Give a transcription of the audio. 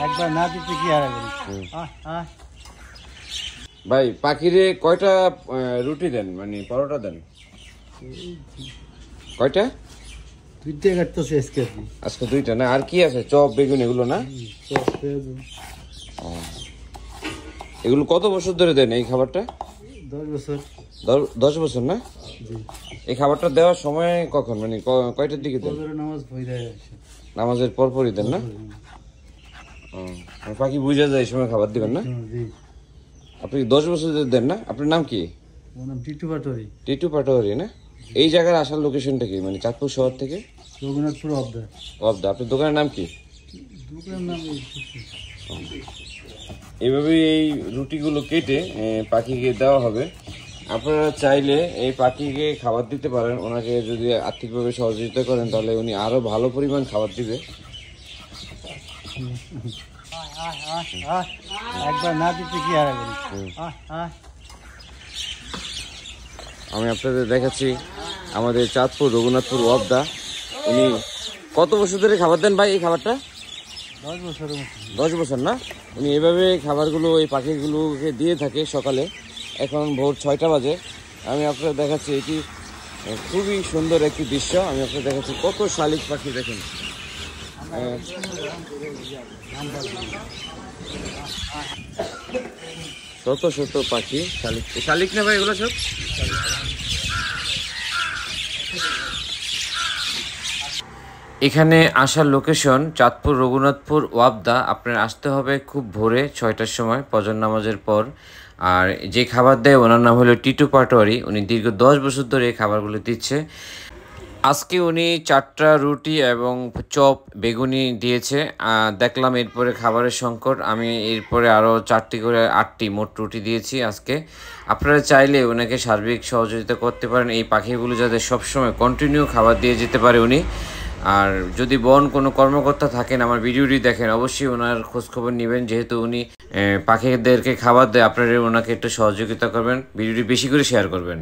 একবার না দিতে কি আর ভাই পাখিরে কয়টা রুটি দেন, মানে পরোটা দেন কয়টা? দুইটা কাটতেছে আজকে। আজকে দুইটা না? আর কি আছে? চপ, বেগুন, এগুলো না? এগুলো কত বছর ধরে দেন এই খাবারটা? 10 বছর। 10 বছর না? এই খাবারটা দেওয়ার সময় কখন, মানে কয়টার দিকে দেন? নামাজের পরপরই দেন না? পাখি বুঝা যায় এই সময় খাবার দিবেন না? আপনি 10 বছর ধরে দেন না? আপনার নাম কি? টিটু পাটোয়ারি। টিটু পাটোয়ারি না? এই জায়গার আসার লোকেশনটা কি, মানে চাঁদপুর শহর থেকে? রঘুনাথপুর অবদা। অবদা। আপনার দোকানের নাম কি? দোকানের নাম এইভাবে এই রুটিগুলো কেটে পাখিকে দেওয়া হবে। আপনারা চাইলে এই পাখিকে খাবার দিতে পারেন। ওনাকে যদি আর্থিকভাবে সহযোগিতা করেন তাহলে উনি আরো ভালো পরিমাণ খাবার দিবে। একবার না দিতে কি আর আমি আপনাদের দেখাচ্ছি আমাদের চাঁদপুর রঘুনাথপুর ওয়াবদা। উনি কত বছর ধরে খাবার দেন ভাই এই খাবারটা? 10 বছর। 10 বছর না? উনি এভাবে খাবারগুলো এই পাখিগুলোকে দিয়ে থাকে সকালে। এখন ভোর 6টা বাজে। আমি আপনাদের দেখাচ্ছি, এটি খুবই সুন্দর একটি দৃশ্য। আমি আপনাদের দেখাচ্ছি কত শালিক পাখি দেখেন। শত শত পাখি। শালিক, শালিক না ভাই এগুলো সব? এখানে আসার লোকেশন চাঁদপুর রঘুনাথপুর ওয়াবদা। আপনার আসতে হবে খুব ভোরে 6টার সময় ফজর নামাজের পর। আর যে খাবার দেয় ওনার নাম হলো টিটু পাটোয়ারি। উনি দীর্ঘ 10 বছর ধরে এই খাবারগুলো দিচ্ছে। আজকে উনি 4টা রুটি এবং চপ, বেগুনি দিয়েছে। দেখলাম এরপরে খাবারের সংকট, আমি এরপরে আরও 4টি করে 8টি মোট রুটি দিয়েছি আজকে। আপনারা চাইলে ওনাকে সার্বিক সহযোগিতা করতে পারেন এই পাখিগুলো যাতে সবসময় কন্টিনিউ খাবার দিয়ে যেতে পারে উনি। আর যদি কোনো কর্মকর্তা থাকেন আমার ভিডিওটি দেখেন, অবশ্যই ওনার খোঁজখবর নেবেন, যেহেতু উনি পাখিদেরকে খাবার দেয়। আপনারা ওনাকে একটু সহযোগিতা করবেন, ভিডিওটি বেশি করে শেয়ার করবেন।